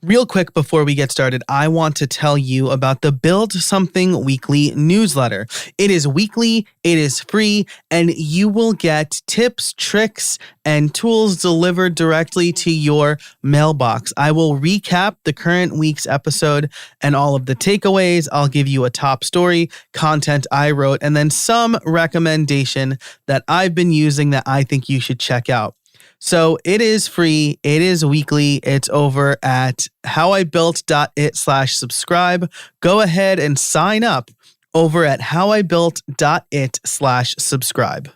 Real quick before we get started, I want to tell you about the Build Something Weekly newsletter. It is weekly, it is free, and you will get tips, tricks, and tools delivered directly to your mailbox. I will recap the current week's episode and all of the takeaways. I'll give you a top story, content I wrote, and then some recommendation that I've been using that I think you should check out. So it is free. It is weekly. It's over at howibuilt.it/subscribe. Go ahead and sign up over at howibuilt.it/subscribe.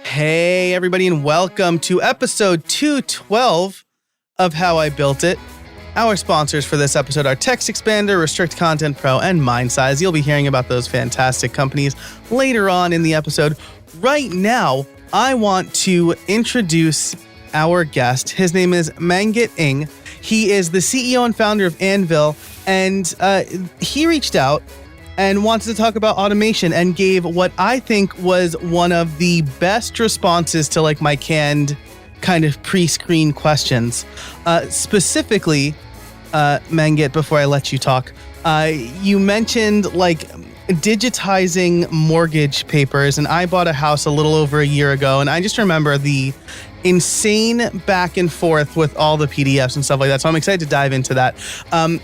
Hey, everybody, and welcome to episode 212 of How I Built It. Our sponsors for this episode are Text Expander, Restrict Content Pro, and MindSize. You'll be hearing about those fantastic companies later on in the episode. Right now, I want to introduce our guest. His name is Mang-Git Ng. He is the CEO and founder of Anvil, and he reached out and wanted to talk about automation and gave what I think was one of the best responses to my canned kind of pre-screen questions. Specifically, Mang-Git, before I let you talk, you mentioned digitizing mortgage papers, and I bought a house a little over a year ago, and I just remember the insane back and forth with all the PDFs and stuff like that. So I'm excited to dive into that.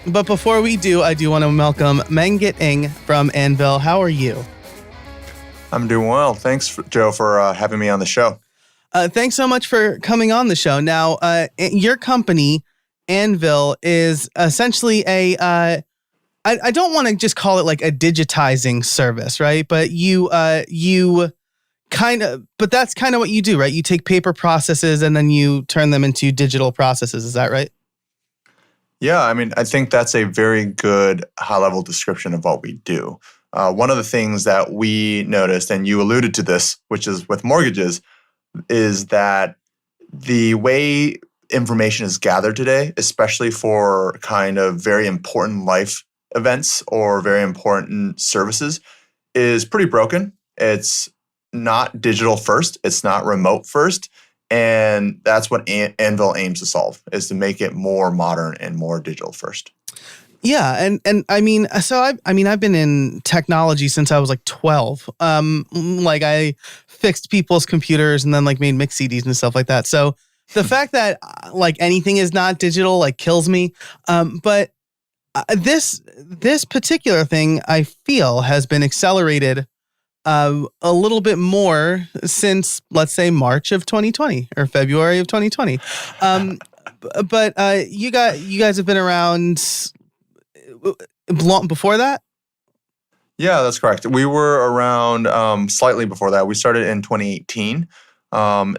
But before we do, I do want to welcome Mang-Git Ng from Anvil. How are you? I'm doing well. Thanks, Joe, for having me on the show. Thanks so much for coming on the show. Now, your company, Anvil, is essentially I don't want to just call it like a digitizing service, right? But but that's kind of what you do, right? You take paper processes and then you turn them into digital processes. Is that right? Yeah, I think that's a very good high-level description of what we do. One of the things that we noticed, and you alluded to this, which is with mortgages, is that the way information is gathered today, especially for kind of very important life events or very important services, is pretty broken. It's not digital first. It's not remote first. And that's what Anvil aims to solve, is to make it more modern and more digital first. Yeah, and I've been in technology since I was 12. I fixed people's computers and then made mix CDs and stuff like that. So the fact that anything is not digital kills me. But this particular thing I feel has been accelerated a little bit more since, let's say, March of 2020 or February of 2020. But you guys have been around long before that? Yeah, that's correct. We were around slightly before that. We started in 2018.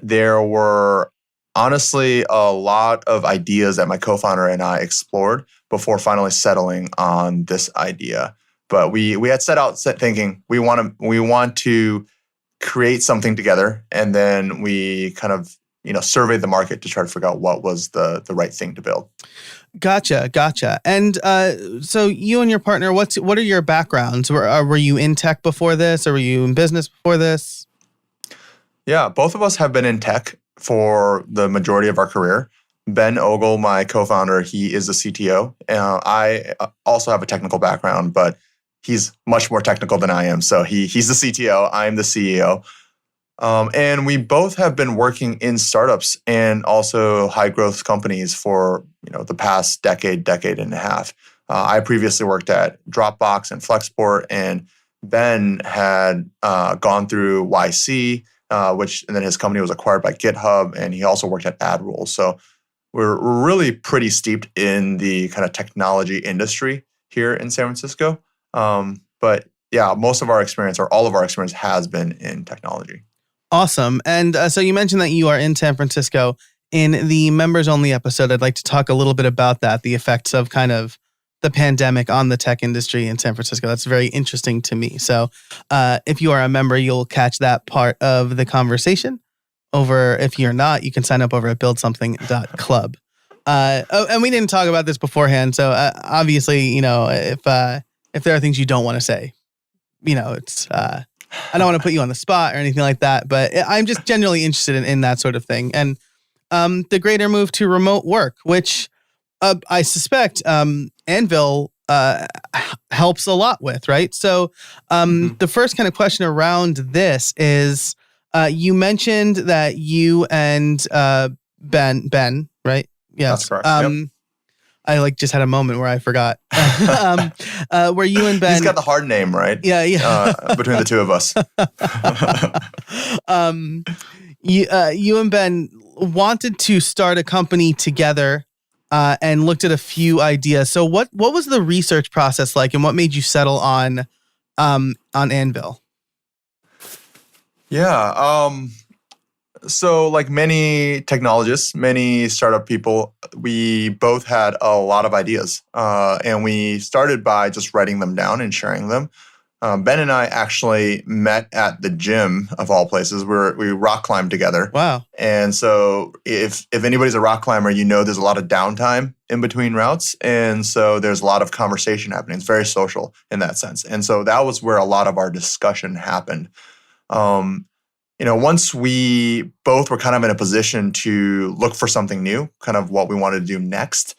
There were honestly a lot of ideas that my co-founder and I explored before finally settling on this idea. But we had set out thinking we want to create something together, and then we kind of surveyed the market to try to figure out what was the right thing to build. Gotcha. And so you and your partner, what are your backgrounds? Were you in tech before this, or were you in business before this? Yeah, both of us have been in tech for the majority of our career. Ben Ogle, my co-founder, he is the CTO. I also have a technical background, but he's much more technical than I am. So he's the CTO, I'm the CEO. And we both have been working in startups and also high growth companies for the past decade and a half. I previously worked at Dropbox and Flexport, and Ben had gone through YC, and then his company was acquired by GitHub, and he also worked at AdRule. So we're really pretty steeped in the kind of technology industry here in San Francisco. But yeah, most of our experience, or all of our experience, has been in technology. Awesome. And so you mentioned that you are in San Francisco. In the members-only episode, I'd like to talk a little bit about that, the effects of kind of the pandemic on the tech industry in San Francisco. That's very interesting to me. So if you are a member, you'll catch that part of the conversation. If you're not, you can sign up over at buildsomething.club. And we didn't talk about this beforehand. So obviously, if there are things you don't want to say, it's I don't want to put you on the spot or anything like that, but I'm just genuinely interested in that sort of thing. And the greater move to remote work, which I suspect Anvil helps a lot with, right? So the first kind of question around this is, you mentioned that you and Ben, right? Yes. That's correct. Yep. I just had a moment where I forgot. Where you and Ben... He's got the hard name, right? Yeah. Between the two of us. You and Ben wanted to start a company together and looked at a few ideas. So what was the research process like, and what made you settle on Anvil? Yeah. So like many technologists, many startup people, we both had a lot of ideas. And we started by just writing them down and sharing them. Ben and I actually met at the gym of all places. We rock climbed together. Wow. And so if anybody's a rock climber, there's a lot of downtime in between routes. And so there's a lot of conversation happening. It's very social in that sense. And so that was where a lot of our discussion happened. Once we both were kind of in a position to look for something new, kind of what we wanted to do next,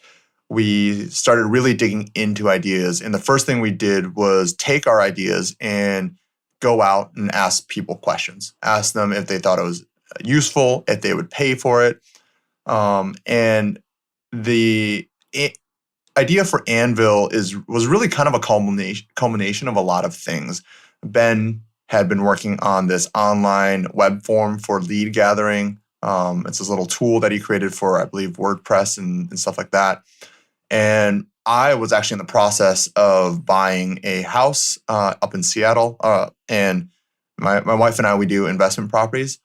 we started really digging into ideas. And the first thing we did was take our ideas and go out and ask people questions. Ask them if they thought it was useful, if they would pay for it. And the idea for Anvil was really kind of a culmination of a lot of things. Ben had been working on this online web form for lead gathering. It's this little tool that he created for, I believe, WordPress and stuff like that. And I was actually in the process of buying a house up in Seattle. And my wife and I, we do investment properties.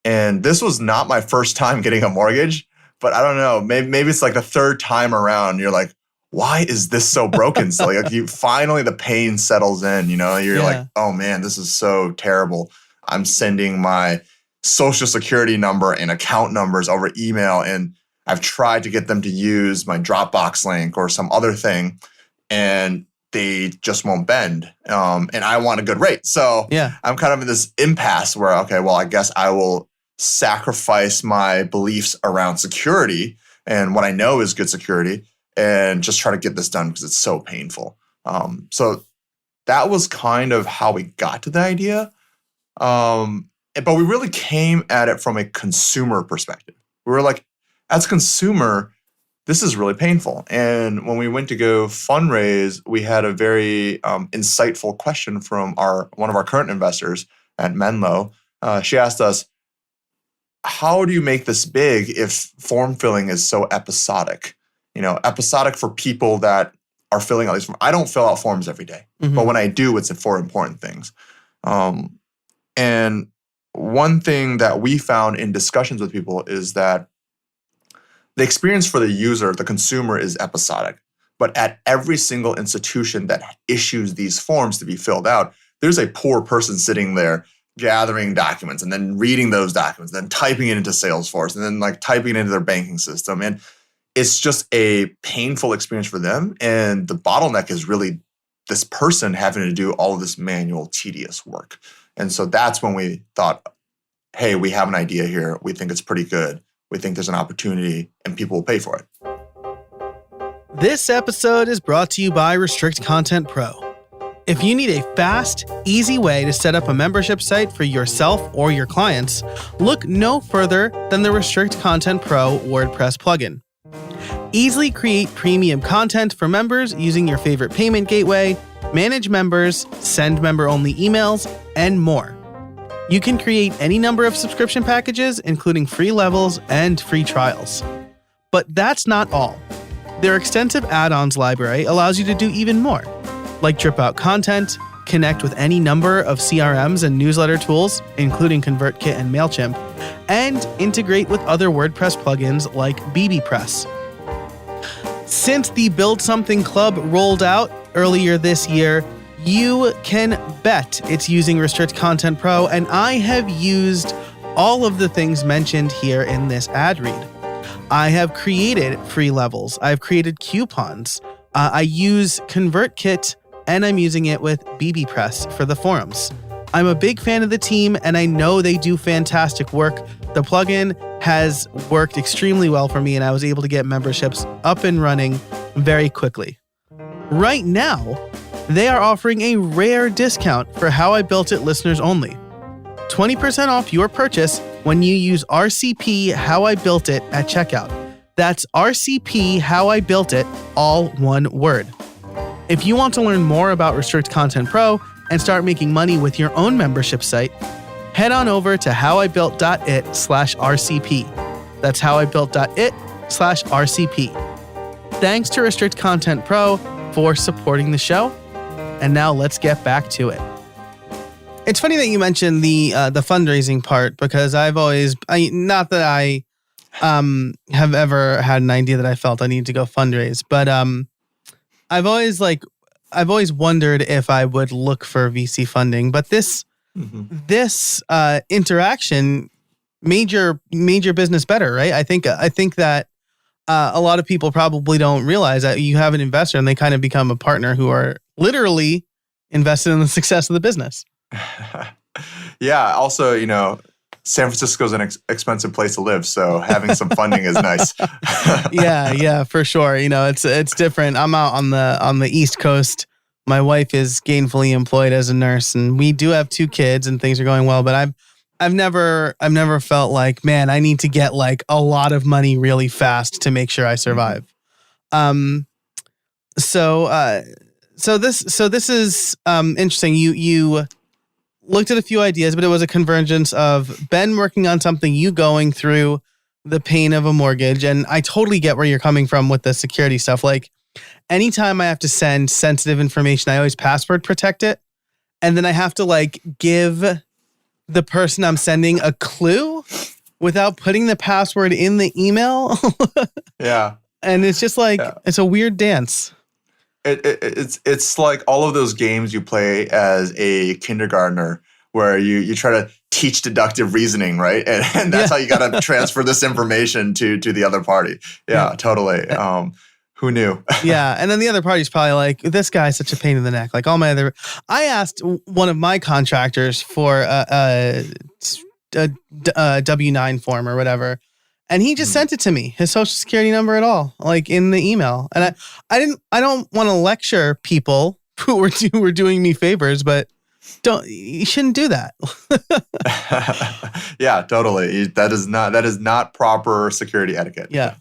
And this was not my first time getting a mortgage, but I don't know, maybe it's like the third time around. You're like, why is this so broken? So like finally the pain settles in, you're like, oh man, this is so terrible. I'm sending my social security number and account numbers over email, and I've tried to get them to use my Dropbox link or some other thing, and they just won't bend. And I want a good rate. So I'm kind of in this impasse where, okay, well, I guess I will sacrifice my beliefs around security and what I know is good security and just try to get this done because it's so painful. So that was kind of how we got to the idea. But we really came at it from a consumer perspective. We were like, as a consumer, this is really painful. And when we went to go fundraise, we had a very insightful question from one of our current investors at Menlo. She asked us, how do you make this big if form filling is so episodic? Episodic for people that are filling out these forms. I don't fill out forms every day, but when I do, it's for important things. And one thing that we found in discussions with people is that the experience for the user, the consumer, is episodic. But at every single institution that issues these forms to be filled out, there's a poor person sitting there gathering documents and then reading those documents, then typing it into Salesforce, and then like typing it into their banking system. And it's just a painful experience for them. And the bottleneck is really this person having to do all of this manual, tedious work. And so that's when we thought, hey, we have an idea here. We think it's pretty good. We think there's an opportunity and people will pay for it. This episode is brought to you by Restrict Content Pro. If you need a fast, easy way to set up a membership site for yourself or your clients, look no further than the Restrict Content Pro WordPress plugin. Easily create premium content for members using your favorite payment gateway, manage members, send member-only emails, and more. You can create any number of subscription packages, including free levels and free trials. But that's not all. Their extensive add-ons library allows you to do even more, like drip out content, connect with any number of CRMs and newsletter tools, including ConvertKit and MailChimp, and integrate with other WordPress plugins like bbPress. Since the Build Something Club rolled out earlier this year, you can bet it's using Restrict Content Pro, and I have used all of the things mentioned here in this ad read. I have created free levels. I've created coupons. I use ConvertKit, and I'm using it with bbPress for the forums. I'm a big fan of the team, and I know they do fantastic work. The plugin has worked extremely well for me, and I was able to get memberships up and running very quickly. Right now, they are offering a rare discount for How I Built It listeners only. 20% off your purchase when you use RCP How I Built It at checkout. That's RCP How I Built It, all one word. If you want to learn more about Restrict Content Pro and start making money with your own membership site, head on over to howibuilt.it/RCP. That's howibuilt.it/RCP. Thanks to Restrict Content Pro for supporting the show. And now let's get back to it. It's funny that you mentioned the fundraising part, because I've always, not that I have ever had an idea that I felt I need to go fundraise, but I've always wondered if I would look for VC funding. But this interaction made your business better, right? I think that a lot of people probably don't realize that you have an investor and they kind of become a partner who are literally invested in the success of the business. Yeah. Also, San Francisco is an expensive place to live, so having some funding is nice. Yeah, for sure. It's different. I'm out on the East Coast. My wife is gainfully employed as a nurse, and we do have 2 kids, and things are going well. But I've never felt like, man, I need to get like a lot of money really fast to make sure I survive. So this is interesting. You looked at a few ideas, but it was a convergence of Ben working on something, you going through the pain of a mortgage. And I totally get where you're coming from with the security stuff. Like, anytime I have to send sensitive information, I always password protect it. And then I have to like give the person I'm sending a clue without putting the password in the email. Yeah. And it's just like, It's a weird dance. It's like all of those games you play as a kindergartner where you try to teach deductive reasoning, right? And that's how you got to transfer this information to the other party. Yeah, totally. Who knew? Yeah. And then the other party's probably like, this guy's such a pain in the neck. Like I asked one of my contractors for a W-9 form or whatever. And he just sent it to me, his social security number at all, like in the email. And I don't want to lecture people who were doing me favors, but you shouldn't do that. Yeah, totally. That is not proper security etiquette. Yeah.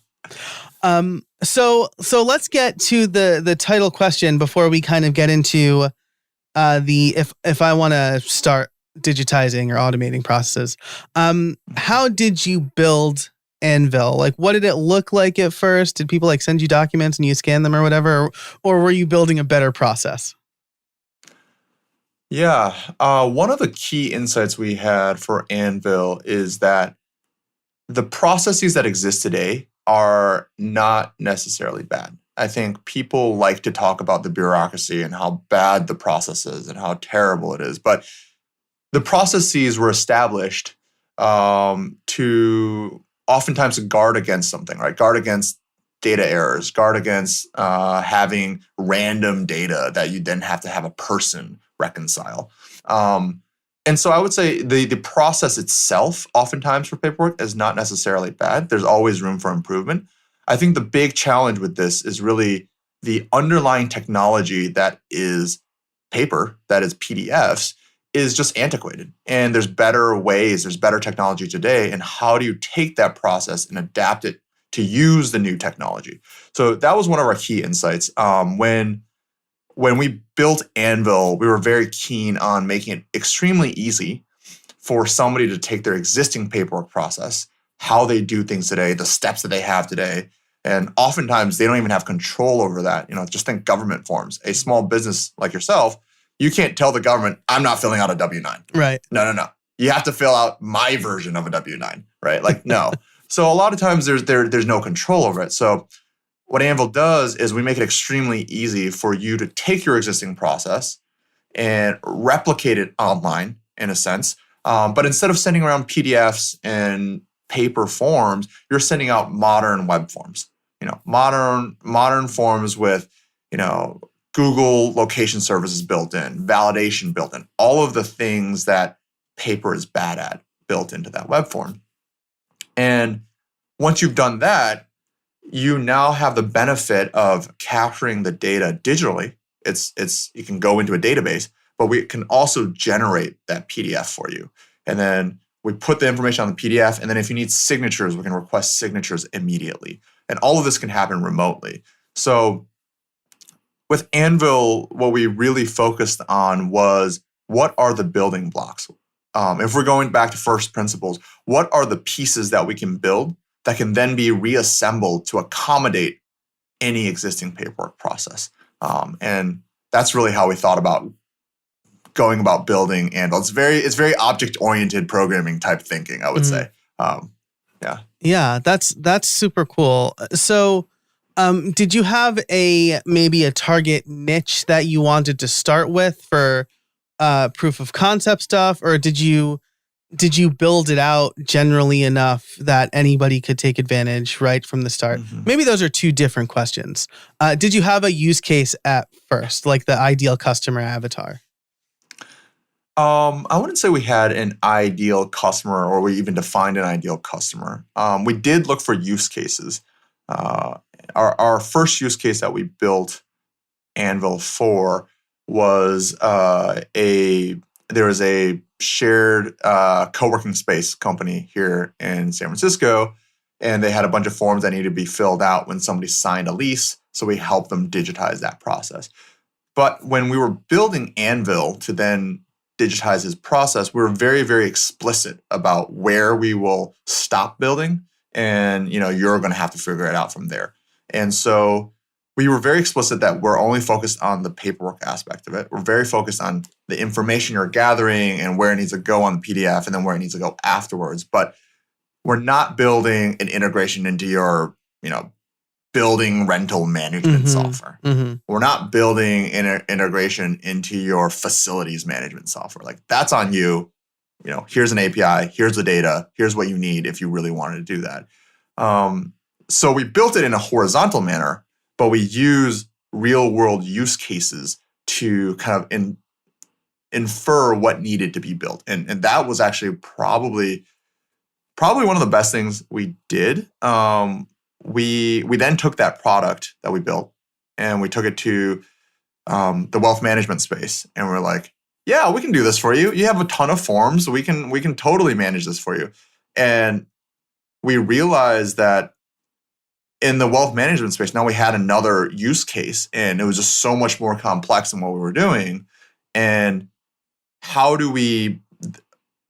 So let's get to the title question before we kind of get into if I want to start digitizing or automating processes. How did you build Anvil? Like, what did it look like at first? Did people like send you documents and you scan them or whatever, or were you building a better process? Yeah. One of the key insights we had for Anvil is that the processes that exist today are not necessarily bad. I think people like to talk about the bureaucracy and how bad the process is and how terrible it is. But the processes were established to oftentimes guard against something, right? Guard against data errors, guard against having random data that you then have to have a person reconcile. And so I would say the process itself, oftentimes for paperwork, is not necessarily bad. There's always room for improvement. I think the big challenge with this is really the underlying technology that is paper, that is PDFs, is just antiquated. And there's better ways, there's better technology today. And how do you take that process and adapt it to use the new technology? So that was one of our key insights. When we built Anvil, we were very keen on making it extremely easy for somebody to take their existing paperwork process, how they do things today, the steps that they have today. And oftentimes they don't even have control over that. Just think government forms. A small business like yourself, you can't tell the government, I'm not filling out a W-9. Right. No. You have to fill out my version of a W-9, right? Like, no. So a lot of times there's no control over it. So what Anvil does is we make it extremely easy for you to take your existing process and replicate it online, in a sense. But instead of sending around PDFs and paper forms, you're sending out modern web forms. Modern forms with Google location services built in, validation built in, all of the things that paper is bad at built into that web form. And once you've done that, you now have the benefit of capturing the data digitally. You can go into a database, but we can also generate that PDF for you. And then we put the information on the PDF, and then if you need signatures, we can request signatures immediately. And all of this can happen remotely. So with Anvil, what we really focused on was, what are the building blocks? If we're going back to first principles, what are the pieces that we can build that can then be reassembled to accommodate any existing paperwork process? And that's really how we thought about going about building Anvil. It's very object-oriented programming type thinking, I would say. Yeah, that's super cool. So did you have maybe a target niche that you wanted to start with for proof of concept stuff, or did you build it out generally enough that anybody could take advantage right from the start? Mm-hmm. Maybe those are two different questions. Did you have a use case at first, like the ideal customer avatar? I wouldn't say we had an ideal customer, or we even defined an ideal customer. We did look for use cases. Our first use case that we built Anvil for was there was a shared co-working space company here in San Francisco, and they had a bunch of forms that needed to be filled out when somebody signed a lease, so we helped them digitize that process. But when we were building Anvil to then digitize his process, we were very, very explicit about where we will stop building, and you're going to have to figure it out from there. And so we were very explicit that we're only focused on the paperwork aspect of it. We're very focused on the information you're gathering and where it needs to go on the PDF and then where it needs to go afterwards. But we're not building an integration into your, building rental management software. Mm-hmm. We're not building integration into your facilities management software. Like, that's on you. Here's an API, here's the data, here's what you need if you really wanted to do that. So we built it in a horizontal manner, but we use real world use cases to kind of infer what needed to be built. And that was actually probably one of the best things we did. We then took that product that we built and we took it to the wealth management space, and we're like, yeah, we can do this for you. You have a ton of forms. We can totally manage this for you. And we realized that in the wealth management space, now we had another use case, and it was just so much more complex than what we were doing. And how do we,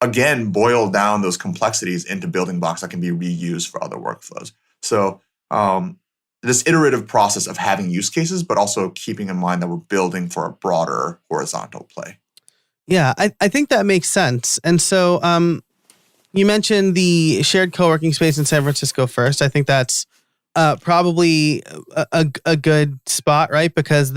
again, boil down those complexities into building blocks that can be reused for other workflows? So this iterative process of having use cases, but also keeping in mind that we're building for a broader horizontal play. Yeah, I think that makes sense. And so you mentioned the shared co-working space in San Francisco first. I think that's probably a good spot, right? Because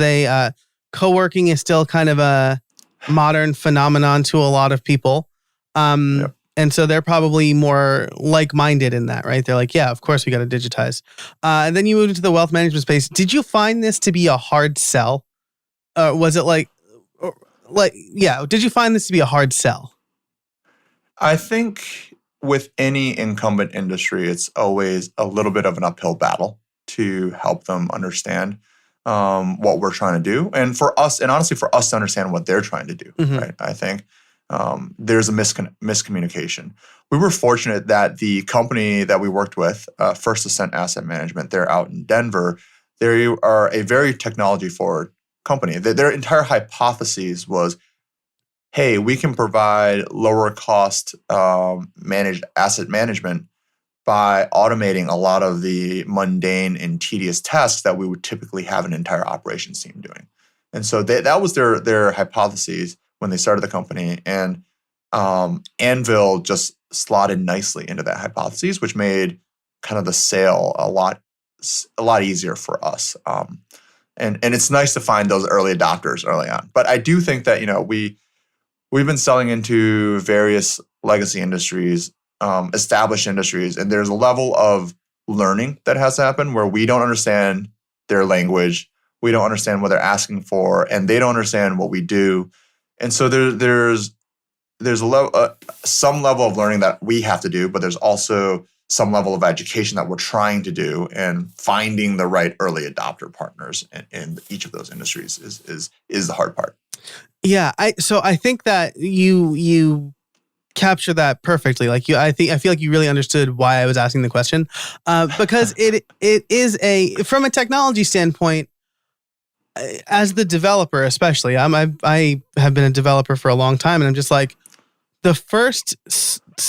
co-working is still kind of a modern phenomenon to a lot of people. Yep. And so they're probably more like-minded in that, right? They're like, yeah, of course we got to digitize. And then you moved into the wealth management space. Did you find this to be a hard sell? Was it did you find this to be a hard sell? I think with any incumbent industry, it's always a little bit of an uphill battle to help them understand what we're trying to do. And for us, and honestly, for us to understand what they're trying to do, right? I think there's a miscommunication. We were fortunate that the company that we worked with, First Ascent Asset Management, they're out in Denver. They are a very technology-forward company. Their entire hypothesis was, hey, we can provide lower cost managed asset management by automating a lot of the mundane and tedious tasks that we would typically have an entire operations team doing. And so that was their hypothesis when they started the company. And Anvil just slotted nicely into that hypothesis, which made kind of the sale a lot easier for us. And it's nice to find those early adopters early on. But I do think that, we've been selling into various legacy industries, established industries, and there's a level of learning that has to happen where we don't understand their language. We don't understand what they're asking for, and they don't understand what we do. And so there's some level of learning that we have to do, but there's also some level of education that we're trying to do, and finding the right early adopter partners in each of those industries is the hard part. Yeah, I think that you capture that perfectly. Like I feel like you really understood why I was asking the question, because it is from a technology standpoint. As the developer, especially, I have been a developer for a long time, and I'm just like, the first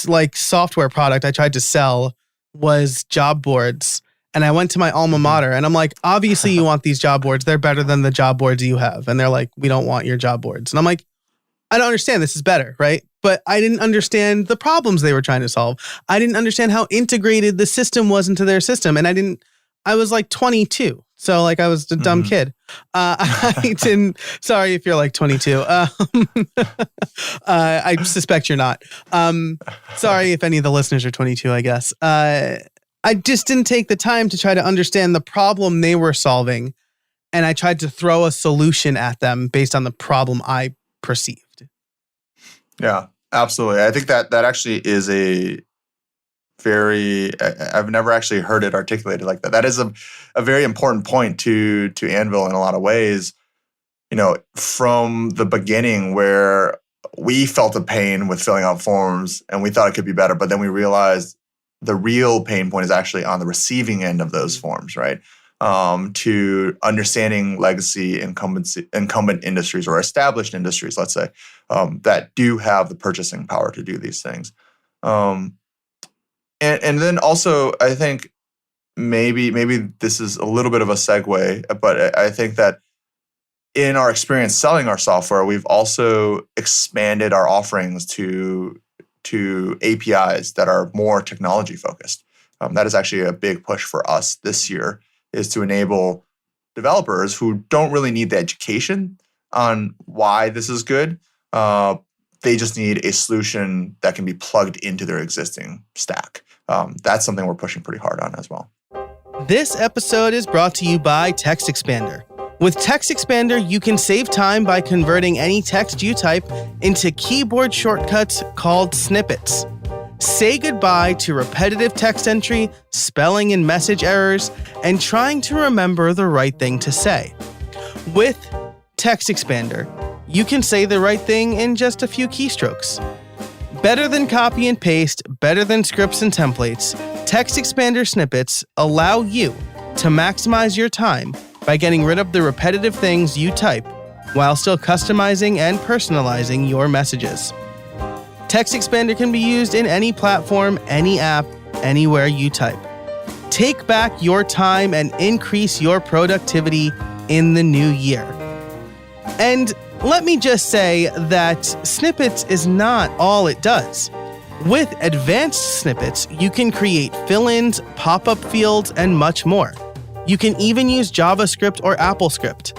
like software product I tried to sell was job boards, and I went to my alma mater, and I'm like, obviously you want these job boards. They're better than the job boards you have, and they're like, we don't want your job boards, and I'm like, I don't understand. This is better, right? But I didn't understand the problems they were trying to solve. I didn't understand how integrated the system was into their system, and I was like 22. So like I was a dumb kid. I didn't, sorry if you're like 22. I suspect you're not. Sorry if any of the listeners are 22, I guess. I just didn't take the time to try to understand the problem they were solving. And I tried to throw a solution at them based on the problem I perceived. Yeah, absolutely. I think that actually is I've never actually heard it articulated like that. That is a very important point to Anvil in a lot of ways. From the beginning, where we felt a pain with filling out forms and we thought it could be better, but then we realized the real pain point is actually on the receiving end of those forms, right? To understanding legacy incumbent industries or established industries, let's say, that do have the purchasing power to do these things. And then also, I think maybe this is a little bit of a segue, but I think that in our experience selling our software, we've also expanded our offerings to APIs that are more technology focused. That is actually a big push for us this year, is to enable developers who don't really need the education on why this is good. They just need a solution that can be plugged into their existing stack. That's something we're pushing pretty hard on as well. This episode is brought to you by Text Expander. With Text Expander, you can save time by converting any text you type into keyboard shortcuts called Snippets. Say goodbye to repetitive text entry, spelling and message errors, and trying to remember the right thing to say. With Text Expander, you can say the right thing in just a few keystrokes. Better than copy and paste, better than scripts and templates, Text Expander Snippets allow you to maximize your time by getting rid of the repetitive things you type while still customizing and personalizing your messages. Text Expander can be used in any platform, any app, anywhere you type. Take back your time and increase your productivity in the new year. And let me just say that Snippets is not all it does. With advanced Snippets, you can create fill-ins, pop-up fields, and much more. You can even use JavaScript or AppleScript.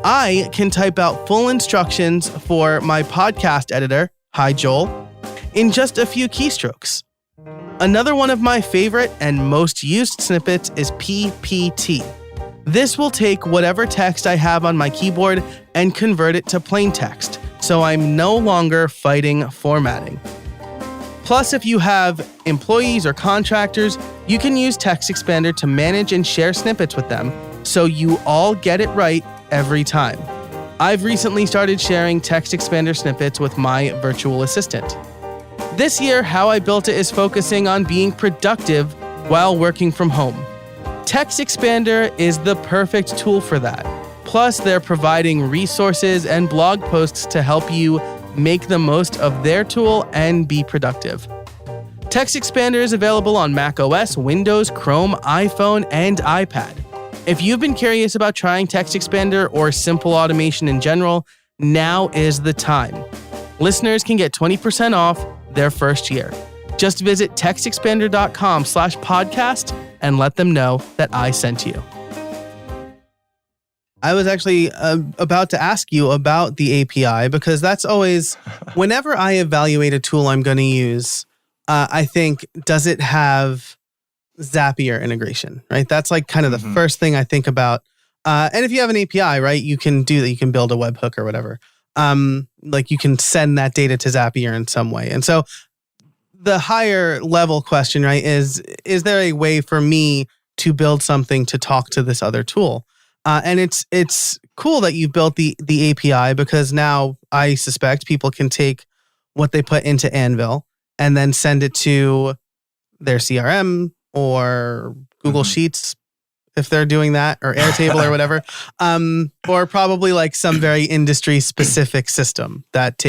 I can type out full instructions for my podcast editor, hi Joel, in just a few keystrokes. Another one of my favorite and most used snippets is PPT. This will take whatever text I have on my keyboard and convert it to plain text, so I'm no longer fighting formatting. Plus, if you have employees or contractors, you can use Text Expander to manage and share snippets with them, so you all get it right every time. I've recently started sharing Text Expander snippets with my virtual assistant. This year, How I Built It is focusing on being productive while working from home. Text Expander is the perfect tool for that. Plus, they're providing resources and blog posts to help you make the most of their tool and be productive. Text Expander is available on macOS, Windows, Chrome, iPhone, and iPad. If you've been curious about trying Text Expander or simple automation in general, now is the time. Listeners can get 20% off their first year. Just visit textexpander.com/podcast and let them know that I sent you. I was actually about to ask you about the API, because that's always, whenever I evaluate a tool I'm going to use, I think, does it have Zapier integration, right? That's like kind of the first thing I think about. And if you have an API, right, you can do that. You can build a webhook or whatever. Like you can send that data to Zapier in some way. And so the higher level question, right, is there a way for me to build something to talk to this other tool? And it's cool that you built the API, because now I suspect people can take what they put into Anvil and then send it to their CRM or Google Sheets if they're doing that, or Airtable or whatever, or probably like some very industry specific system that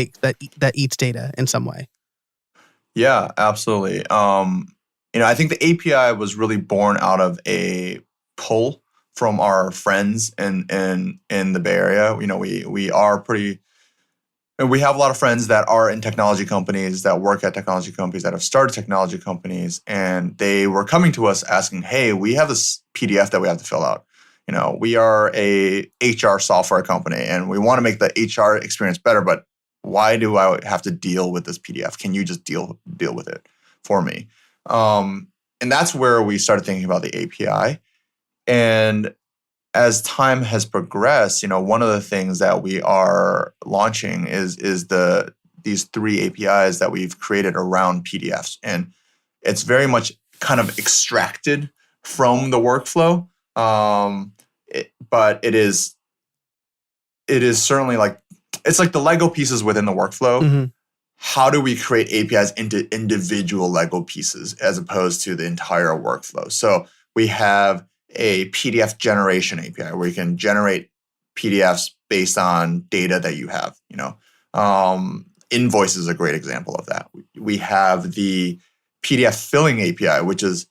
eats data in some way. Yeah, absolutely. I think the API was really born out of a pull from our friends in the Bay Area. We are pretty, and we have a lot of friends that are in technology companies, that work at technology companies, that have started technology companies, and they were coming to us asking, "Hey, we have this PDF that we have to fill out. We are a HR software company, and we want to make the HR experience better, but why do I have to deal with this PDF? Can you just deal with it for me?" And that's where we started thinking about the API. And as time has progressed, one of the things that we are launching is these 3 APIs that we've created around PDFs, and it's very much kind of extracted from the workflow, but it is certainly like, it's like the Lego pieces within the workflow. Mm-hmm. How do we create APIs into individual Lego pieces as opposed to the entire workflow? So we have a PDF generation API where you can generate PDFs based on data that you have. Invoice is a great example of that. We have the PDF filling API, which is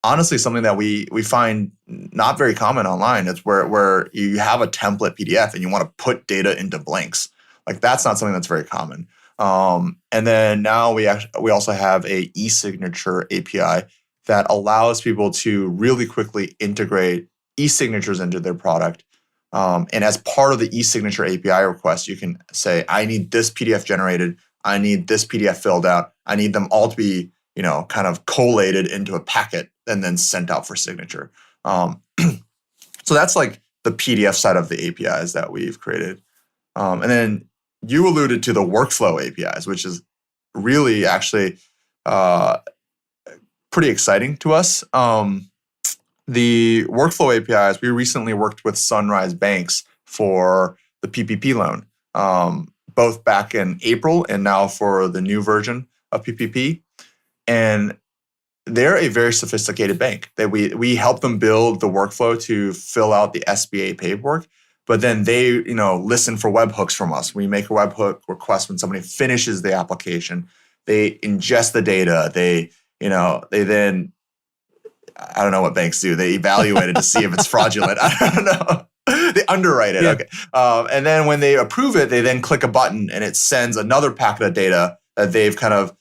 honestly something that we find not very common online. It's where you have a template PDF and you want to put data into blanks. Like, that's not something that's very common. And then now we also have a e-signature API that allows people to really quickly integrate e-signatures into their product. And as part of the e-signature API request, you can say, I need this PDF generated, I need this PDF filled out, I need them all to be, kind of collated into a packet and then sent out for signature. So that's like the PDF side of the APIs that we've created. And then you alluded to the workflow APIs, which is really actually pretty exciting to us. The workflow APIs, we recently worked with Sunrise Banks for the PPP loan, both back in April and now for the new version of PPP. And they're a very sophisticated bank. That we help them build the workflow to fill out the SBA paperwork, but then they, listen for webhooks from us. We make a webhook request when somebody finishes the application. They ingest the data. They then, I don't know what banks do. They evaluate it to see if it's fraudulent. I don't know. They underwrite it. Yeah. Okay. And then when they approve it, they then click a button and it sends another packet of data that they've kind of,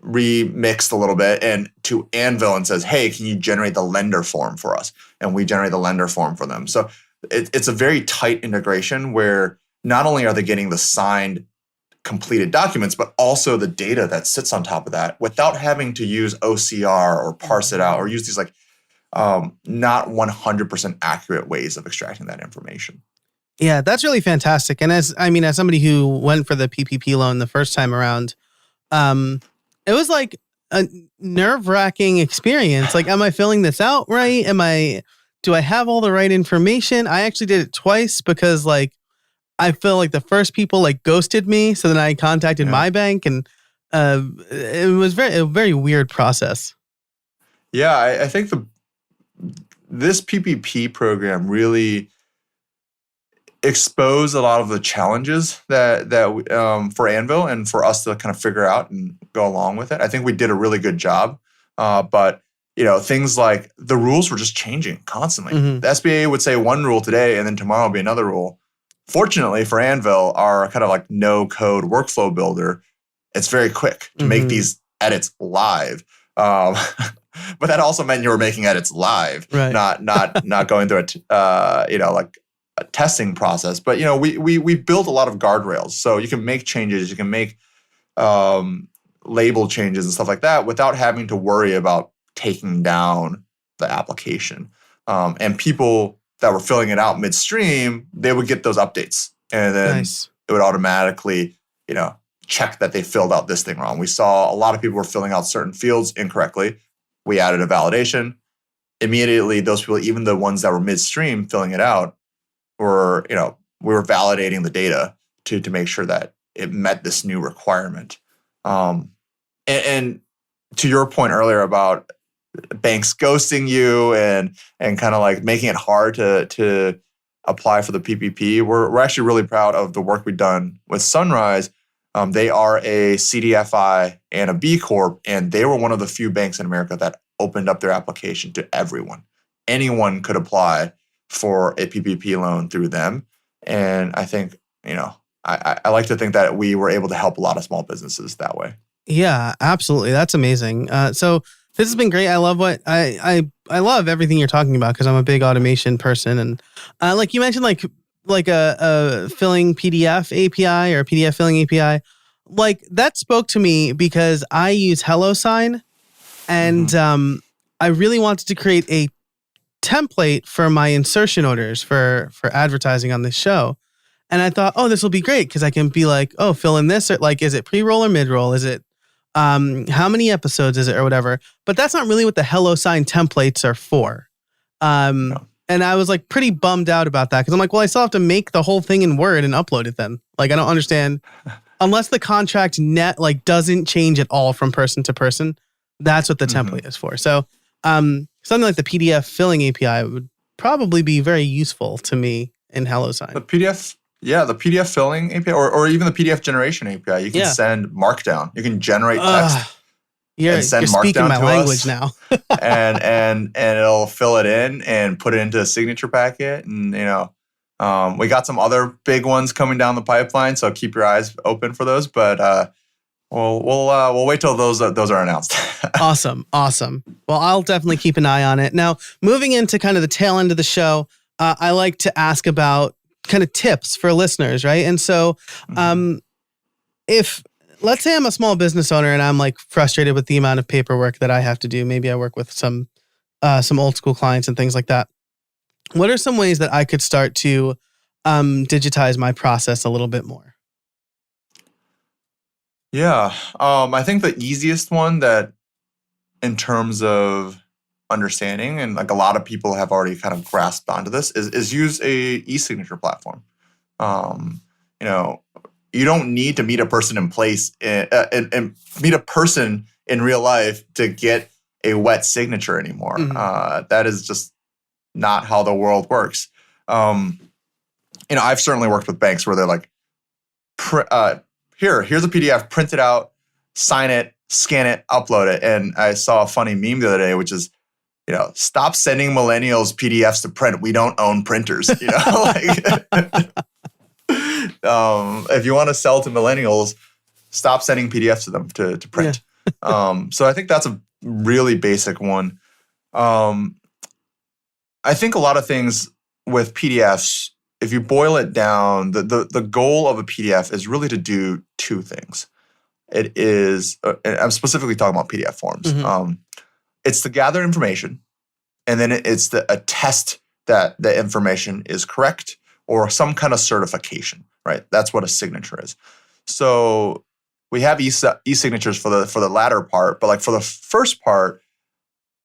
remixed a little bit and to Anvil and says, hey, can you generate the lender form for us? And we generate the lender form for them. So it's a very tight integration where not only are they getting the signed completed documents, but also the data that sits on top of that without having to use OCR or parse it out or use these not 100% accurate ways of extracting that information. Yeah, that's really fantastic. And as somebody who went for the PPP loan the first time around, it was like a nerve-wracking experience. Like, am I filling this out right? Do I have all the right information? I actually did it twice because I feel like the first people ghosted me. So then I contacted my bank, and it was a very weird process. Yeah, I think this PPP program really expose a lot of the challenges that for Anvil and for us to kind of figure out and go along with it. I think we did a really good job, but things like the rules were just changing constantly. Mm-hmm. The SBA would say one rule today and then tomorrow will be another rule. Fortunately for Anvil, our kind of no-code workflow builder, it's very quick to make these edits live. But that also meant you were making edits live, right. not going through a testing process. But we built a lot of guardrails, so you can make changes, you can make label changes and stuff like that without having to worry about taking down the application. And people that were filling it out midstream, they would get those updates. And then it would automatically, check that they filled out this thing wrong. We saw a lot of people were filling out certain fields incorrectly. We added a validation. Immediately, those people, even the ones that were midstream filling it out, were, we were validating the data to make sure that it met this new requirement. And to your point earlier about banks ghosting you and kind of like making it hard to apply for the PPP, we're actually really proud of the work we've done with Sunrise. They are a CDFI and a B Corp, and they were one of the few banks in America that opened up their application to everyone. Anyone could apply for a PPP loan through them. And I think, I like to think that we were able to help a lot of small businesses that way. Yeah, absolutely. That's amazing. So this has been great. I love I love everything you're talking about because I'm a big automation person. And like you mentioned, like a filling PDF API or a PDF filling API, like that spoke to me because I use HelloSign, and I really wanted to create a template for my insertion orders for advertising on this show. And I thought, oh, this will be great because I can be like, oh, fill in this, or like, is it pre-roll or mid-roll? Is it how many episodes is it or whatever? But that's not really what the HelloSign templates are for. No. And I was like pretty bummed out about that because I'm like, well, I still have to make the whole thing in Word and upload it then. Like, I don't understand. Unless the contract net like doesn't change at all from person to person, that's what the template is for. So something like the PDF filling API would probably be very useful to me in HelloSign. The PDF filling API or even the PDF generation API, you can send Markdown. You can generate text. You're speaking my language now. and it'll fill it in and put it into a signature packet. And, we got some other big ones coming down the pipeline, so keep your eyes open for those. But we'll wait till those are announced. Awesome. Well, I'll definitely keep an eye on it. Now, moving into kind of the tail end of the show, I like to ask about kind of tips for listeners, right? And so if let's say I'm a small business owner and I'm like frustrated with the amount of paperwork that I have to do. Maybe I work with some old school clients and things like that. What are some ways that I could start to digitize my process a little bit more? Yeah. I think the easiest one that in terms of understanding, and like a lot of people have already kind of grasped onto this, is use a e-signature platform. You don't need to meet a person in place and meet a person in real life to get a wet signature anymore. That is just not how the world works. I've certainly worked with banks where they're like, here's a PDF, print it out, sign it, scan it, upload it. And I saw a funny meme the other day, which is, stop sending millennials PDFs to print. We don't own printers. If you want to sell to millennials, stop sending PDFs to them to print. Yeah. So I think that's a really basic one. I think a lot of things with PDFs, if you boil it down, the goal of a PDF is really to do two things. It is, I'm specifically talking about PDF forms. It's to gather information, and then it's to attest that the information is correct or some kind of certification, right? That's what a signature is. So we have e-signatures for the latter part, but like for the first part,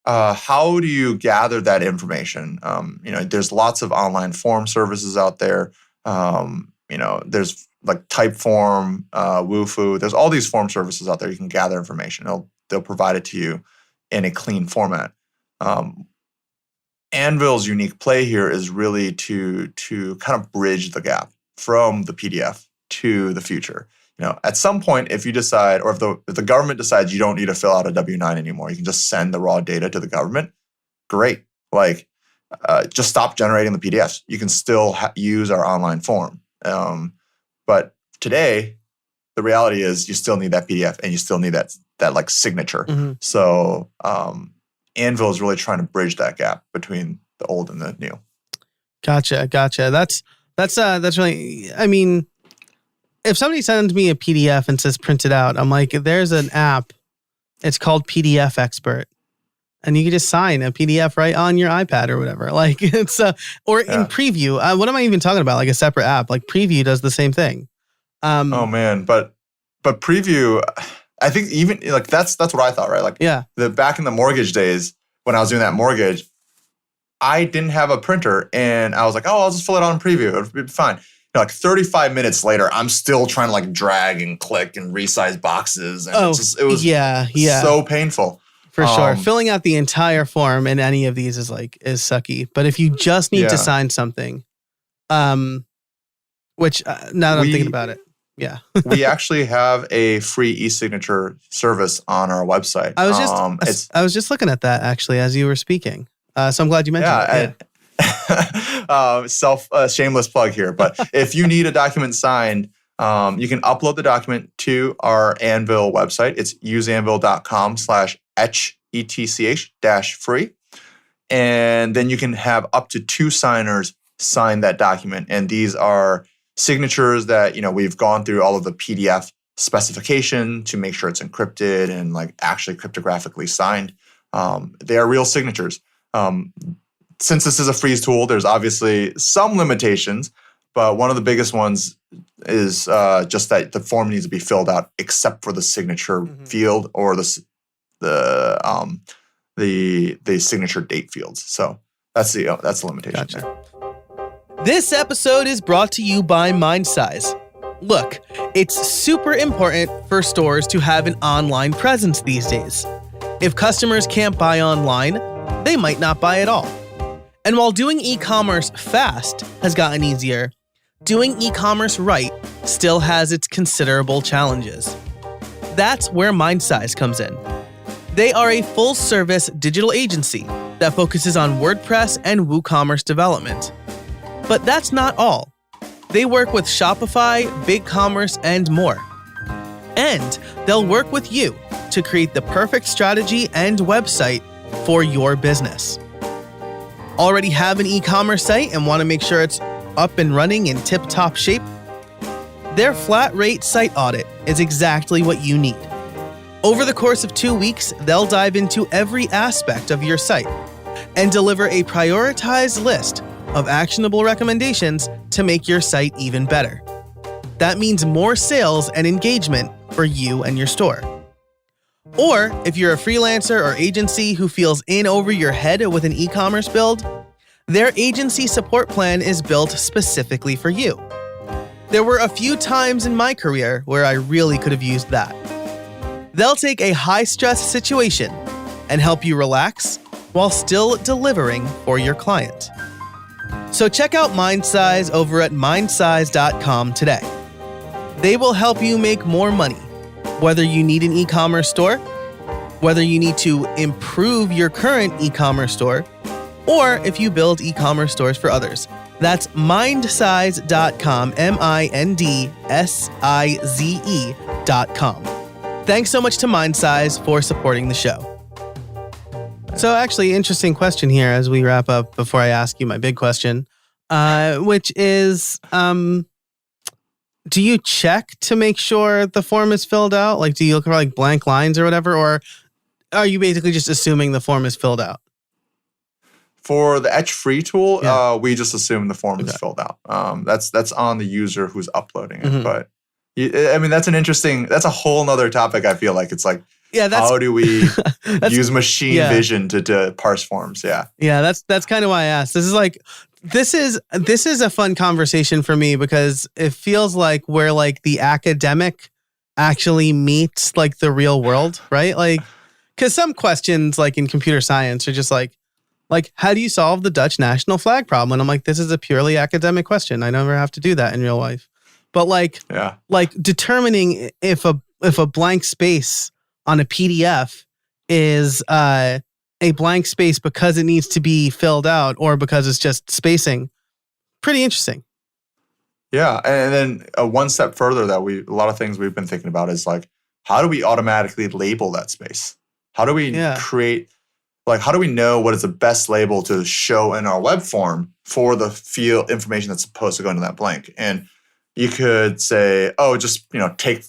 how do you gather that information? There's lots of online form services out there. There's like Typeform, Wufoo. There's all these form services out there. You can gather information. They'll provide it to you in a clean format. Anvil's unique play here is really to kind of bridge the gap from the PDF to the future. At some point, if you decide, or if the government decides you don't need to fill out a W-9 anymore, you can just send the raw data to the government. Great. Just stop generating the PDFs. You can still use our online form. But today, the reality is you still need that PDF and you still need that like signature. So Anvil is really trying to bridge that gap between the old and the new. Gotcha. That's really, I mean, if somebody sends me a PDF and says print it out, I'm like, there's an app. It's called PDF Expert. and you can just sign a PDF right on your iPad or whatever. Like it's or in Preview. What am I even talking about? Like a separate app. Like Preview does the same thing. Oh man, but Preview, I think even like that's what I thought, right? Like the back in the mortgage days when I was doing that mortgage, I didn't have a printer, and I was like, oh, I'll just fill it out in Preview. It'll be fine. Like 35 minutes later, I'm still trying to like drag and click and resize boxes. And it was so painful. For sure. Filling out the entire form in any of these is sucky. But if you just need to sign something, which now that I'm thinking about it, we actually have a free e-signature service on our website. I was just looking at that actually as you were speaking. So I'm glad you mentioned it. Shameless plug here, but if you need a document signed, you can upload the document to our Anvil website. It's useanvil.com/etch-free. And then you can have up to 2 signers sign that document. And these are signatures that, we've gone through all of the PDF specification to make sure it's encrypted and like actually cryptographically signed. They are real signatures. Since this is a free tool, there's obviously some limitations, but one of the biggest ones is just that the form needs to be filled out except for the signature field or the signature date fields. So that's the limitation there. This episode is brought to you by MindSize. Look, it's super important for stores to have an online presence these days. If customers can't buy online, they might not buy at all. And while doing e-commerce fast has gotten easier, doing e-commerce right still has its considerable challenges. That's where MindSize comes in. They are a full-service digital agency that focuses on WordPress and WooCommerce development. But that's not all. They work with Shopify, BigCommerce, and more. And they'll work with you to create the perfect strategy and website for your business. Already have an e-commerce site and want to make sure it's up and running in tip-top shape? Their flat-rate site audit is exactly what you need. Over the course of 2 weeks, they'll dive into every aspect of your site and deliver a prioritized list of actionable recommendations to make your site even better. That means more sales and engagement for you and your store. Or if you're a freelancer or agency who feels in over your head with an e-commerce build, their agency support plan is built specifically for you. There were a few times in my career where I really could have used that. They'll take a high-stress situation and help you relax while still delivering for your client. So check out MindSize over at mindsize.com today. They will help you make more money, whether you need an e-commerce store, whether you need to improve your current e-commerce store, or if you build e-commerce stores for others. That's mindsize.com, MindSize.com. Thanks so much to MindSize for supporting the show. So actually, interesting question here as we wrap up before I ask you my big question, which is, do you check to make sure the form is filled out? Like, do you look for like blank lines or whatever? Or are you basically just assuming the form is filled out? For the Etch Free tool, we just assume the form is filled out. That's on the user who's uploading it. But that's a whole nother topic. I feel like it's like, how do we use machine vision to parse forms? That's kind of why I asked. This is a fun conversation for me because it feels like where like the academic actually meets like the real world, right? Like, because some questions like in computer science are just like how do you solve the Dutch national flag problem? And I'm like, this is a purely academic question. I never have to do that in real life. But like determining if a blank space on a PDF is a blank space because it needs to be filled out or because it's just spacing. Pretty interesting. Yeah. And then one step further a lot of things we've been thinking about is like, how do we automatically label that space? How do we create, like, how do we know what is the best label to show in our web form for the field information that's supposed to go into that blank? And you could say, oh, just, take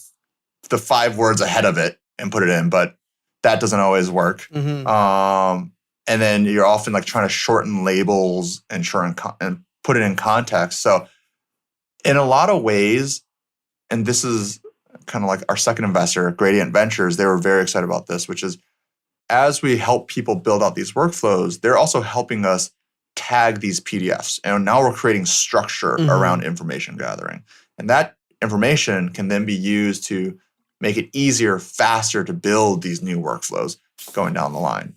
the 5 words ahead of it and put it in. But that doesn't always work. Mm-hmm. And then you're often like trying to shorten labels and and put it in context. So in a lot of ways, and this is kind of like our second investor, Gradient Ventures, they were very excited about this, which is as we help people build out these workflows, they're also helping us tag these PDFs. And now we're creating structure around information gathering. And that information can then be used to make it easier, faster to build these new workflows going down the line.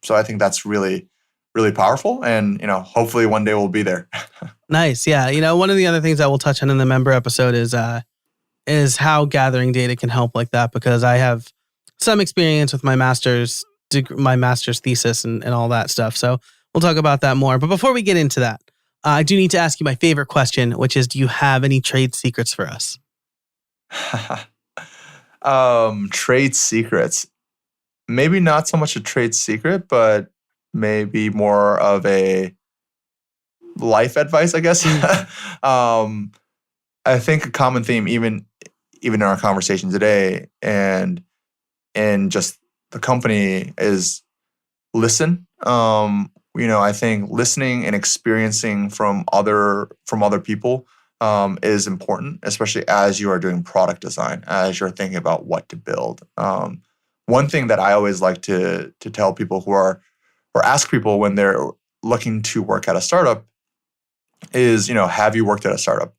So I think that's really, really powerful. And, hopefully one day we'll be there. Nice. Yeah. One of the other things that we'll touch on in the member episode is how gathering data can help like that, because I have some experience with my master's thesis and all that stuff. So we'll talk about that more. But before we get into that, I do need to ask you my favorite question, which is, do you have any trade secrets for us? Trade secrets. Maybe not so much a trade secret, but maybe more of a life advice, I guess. I think a common theme, even in our conversation today and just the company, is listen. I think listening and experiencing from other people is important, especially as you are doing product design, as you're thinking about what to build. One thing that I always like to tell people or ask people when they're looking to work at a startup is, have you worked at a startup?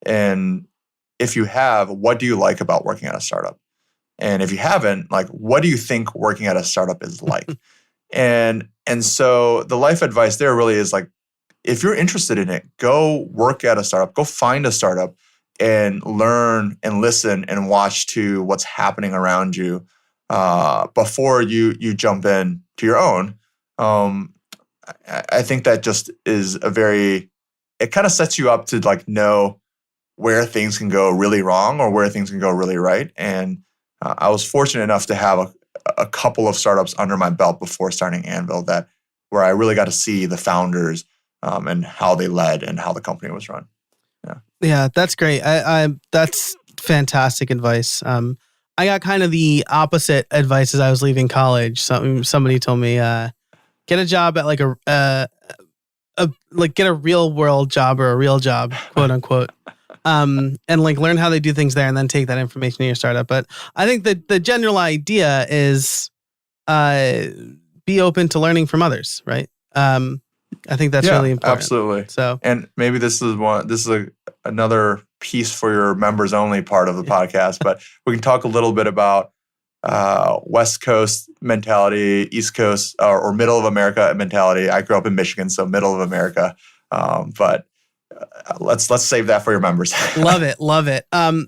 And if you have, what do you like about working at a startup? And if you haven't, like, what do you think working at a startup is like? And so the life advice there really is like, if you're interested in it, go work at a startup, go find a startup and learn and listen and watch to what's happening around you before you jump in to your own. I think that just is it kind of sets you up to like know where things can go really wrong or where things can go really right. And I was fortunate enough to have a couple of startups under my belt before starting Anvil where I really got to see the founders and how they led and how the company was run. Yeah, that's great. That's fantastic advice. I got kind of the opposite advice as I was leaving college. Somebody told me, get a job at like get a real world job or a real job, quote unquote. And like learn how they do things there and then take that information to your startup. But I think that the general idea is be open to learning from others, right? I think that's really important. Absolutely. So, and maybe this is another piece for your members only part of the podcast, but we can talk a little bit about West Coast mentality, East Coast or middle of America mentality. I grew up in Michigan, so middle of America. But let's save that for your members. Love it.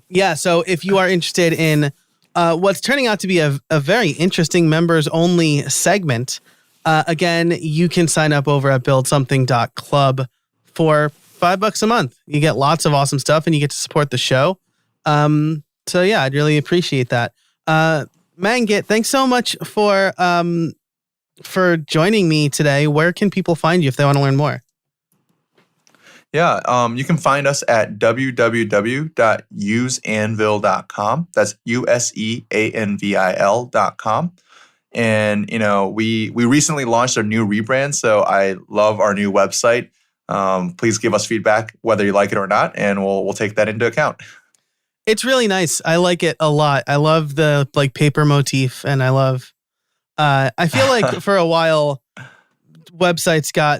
Yeah. So if you are interested in what's turning out to be a very interesting members only segment, again, you can sign up over at buildsomething.club for $5 a month. You get lots of awesome stuff and you get to support the show. So yeah, I'd really appreciate that. Mang-Git, thanks so much for joining me today. Where can people find you if they want to learn more? Yeah, you can find us at www.useanvil.com. That's useanvil.com. And, we recently launched our new rebrand, so I love our new website. Please give us feedback, whether you like it or not, and we'll take that into account. It's really nice. I like it a lot. I love the paper motif, and I love. I feel like for a while, websites got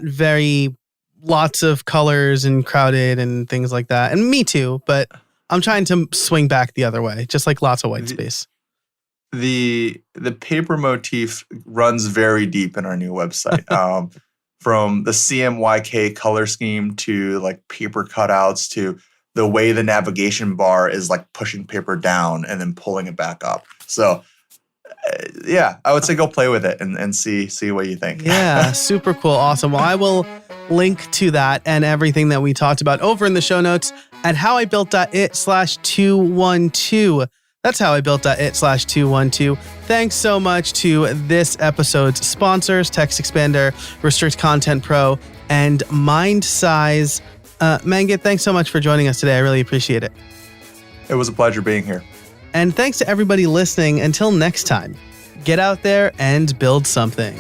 lots of colors and crowded and things like that, and me too. But I'm trying to swing back the other way, just like lots of white space. The paper motif runs very deep in our new website. From the CMYK color scheme to like paper cutouts to the way the navigation bar is like pushing paper down and then pulling it back up. So yeah, I would say go play with it and see what you think. Yeah, super cool. Awesome. Well, I will link to that and everything that we talked about over in the show notes at howibuilt.it/212. That's howibuilt.it/212. Thanks so much to this episode's sponsors, Text Expander, Restrict Content Pro, and MindSize. Mang-Git, thanks so much for joining us today. I really appreciate it. It was a pleasure being here. And thanks to everybody listening. Until next time, Get out there and build something.